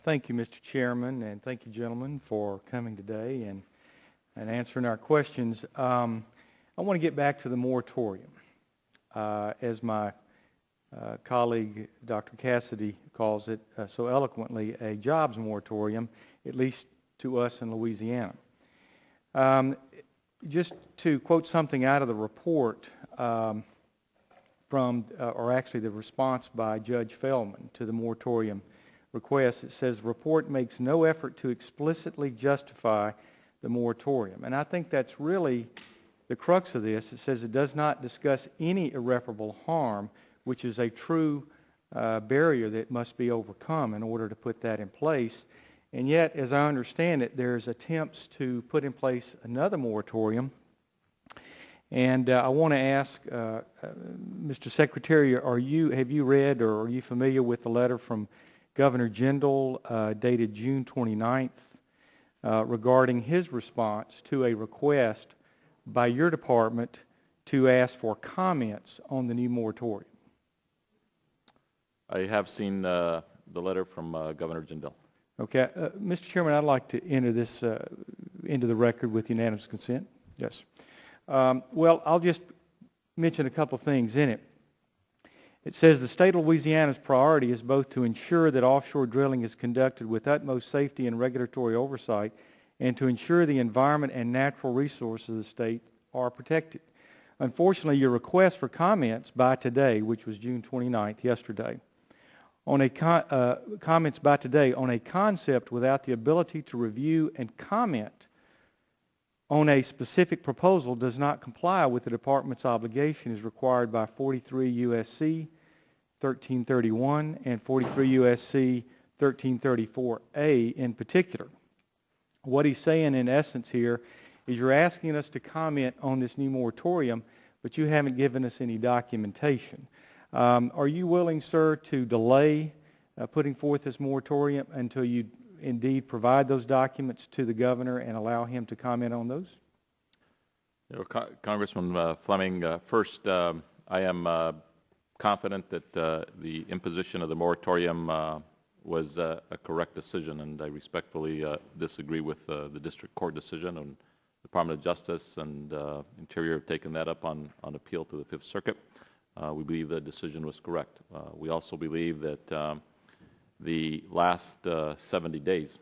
Thank you, Mr. Chairman, and thank you, gentlemen, for coming today and answering our questions. I want to get back to the moratorium. As my colleague, Dr. Cassidy, calls it so eloquently, a jobs moratorium, at least to us in Louisiana. Just to quote something out of the report or actually the response by Judge Fleming to the moratorium request, it says, the report makes no effort to explicitly justify the moratorium. And I think that's really the crux of this. It says it does not discuss any irreparable harm, which is a true barrier that must be overcome in order to put that in place. And yet, as I understand it, there's attempts to put in place another moratorium. And I want to ask, Mr. Secretary, have you read or are you familiar with the letter from Governor Jindal dated June 29th regarding his response to a request by your department to ask for comments on the new moratorium? I have seen the letter from Governor Jindal. Okay. Mr. Chairman, I'd like to enter this into the record with unanimous consent. Yes. Well, I'll just mention a couple things in it. It says the state of Louisiana's priority is both to ensure that offshore drilling is conducted with utmost safety and regulatory oversight and to ensure the environment and natural resources of the state are protected. Unfortunately, your request for comments by today, which was June 29th, yesterday, on a comments by today on a concept without the ability to review and comment on a specific proposal does not comply with the department's obligation as required by 43 U.S.C. 1331 and 43 U.S.C. 1334A in particular. What he's saying in essence here is you're asking us to comment on this new moratorium, but you haven't given us any documentation. Are you willing, sir, to delay putting forth this moratorium until you indeed provide those documents to the governor and allow him to comment on those? You know, Congressman Fleming, first, I am confident that the imposition of the moratorium was a correct decision, and I respectfully disagree with the district court decision. And the Department of Justice and Interior have taken that up on appeal to the Fifth Circuit. We believe the decision was correct. We also believe that the last 70 days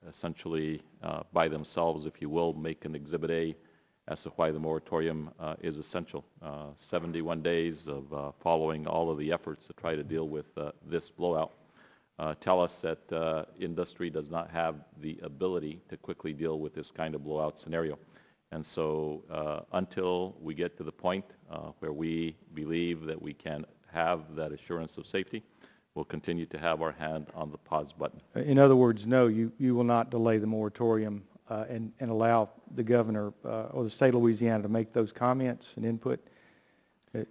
essentially by themselves, if you will, make an Exhibit A as to why the moratorium is essential. 71 days of following all of the efforts to try to deal with this blowout tell us that industry does not have the ability to quickly deal with this kind of blowout scenario. And so until we get to the point where we believe that we can have that assurance of safety, we'll continue to have our hand on the pause button. In other words, no, you will not delay the moratorium and allow the governor or the state of Louisiana to make those comments and input.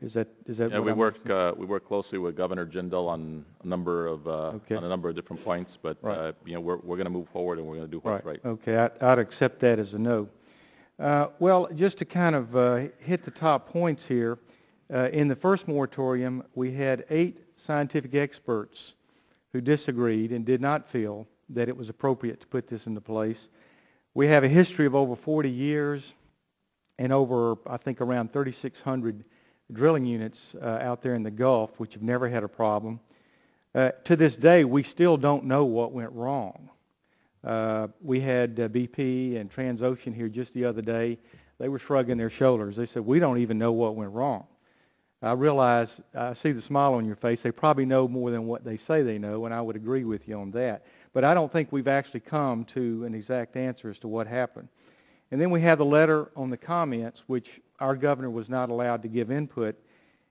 Is that yeah, we work closely with Governor Jindal on a number of okay. on a number of different points, but right. You know, we're going to move forward and we're going to do what's right. Okay, I'd accept that as a no. Well, just to kind of hit the top points here, in the first moratorium, we had 8 scientific experts who disagreed and did not feel that it was appropriate to put this into place. We have a history of over 40 years and over, I think, around 3,600 drilling units out there in the Gulf, which have never had a problem. To this day, we still don't know what went wrong. We had BP and Transocean here just the other day. They were shrugging their shoulders. They said, we don't even know what went wrong. I realize, I see the smile on your face, they probably know more than what they say they know, and I would agree with you on that. But I don't think we've actually come to an exact answer as to what happened. And then we have the letter on the comments, which our governor was not allowed to give input.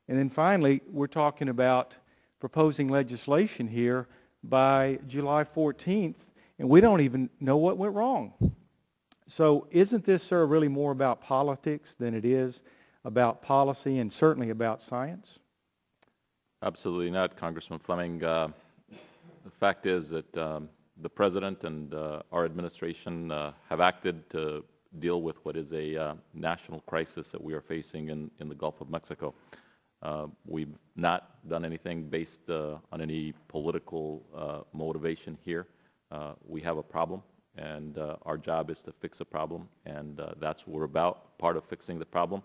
And then finally, we're talking about proposing legislation here by July 14th, and we don't even know what went wrong. So isn't this, sir, really more about politics than it is about policy and certainly about science? Absolutely not, Congressman Fleming. The fact is that the President and our administration have acted to deal with what is a national crisis that we are facing in the Gulf of Mexico. We've not done anything based on any political motivation here. We have a problem, and our job is to fix a problem, and that's what we're about. Part of fixing the problem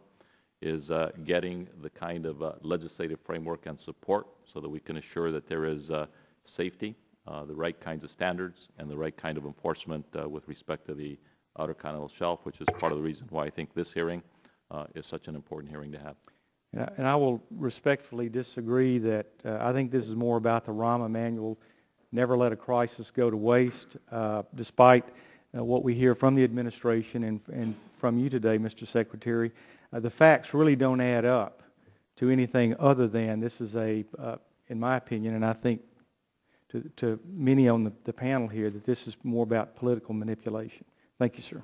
is getting the kind of legislative framework and support so that we can assure that there is safety, the right kinds of standards, and the right kind of enforcement with respect to the Outer Continental Shelf, which is part of the reason why I think this hearing is such an important hearing to have. And I will respectfully disagree that I think this is more about the RAMA manual, never let a crisis go to waste, despite what we hear from the administration and from you today, Mr. Secretary. The facts really don't add up to anything other than this is in my opinion, and I think to many on the panel here, that this is more about political manipulation. Thank you, sir.